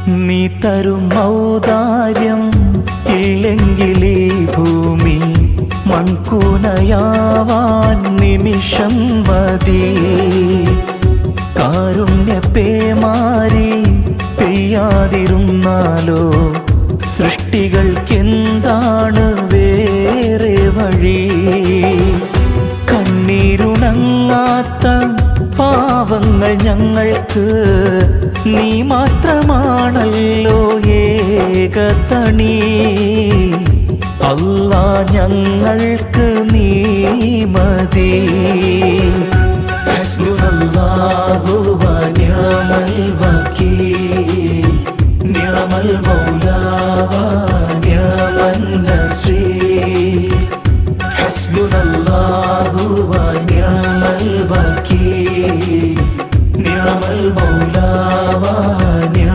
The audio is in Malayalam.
നീ തരും ഔദാര്യം ഇല്ലെങ്കിലീ ഭൂമി മൺകൂനയാവാൻ നിമിഷം മതി. കാരുണ്യപ്പേമാരി പെയ്യാതിരുന്നാലോ സൃഷ്ടികൾക്കെന്താണ് വേറെ വഴി? കണ്ണീരുണങ്ങാത്ത പാവങ്ങൾ ഞങ്ങൾക്ക് നീ മാത്രമാണല്ലോ ഏകതണി. അല്ലാ ഞങ്ങൾക്ക് നീ മതി. ഹസ്ബുനല്ലാഹു വ നിഅമൽ വകീൽ, നിഅമൽ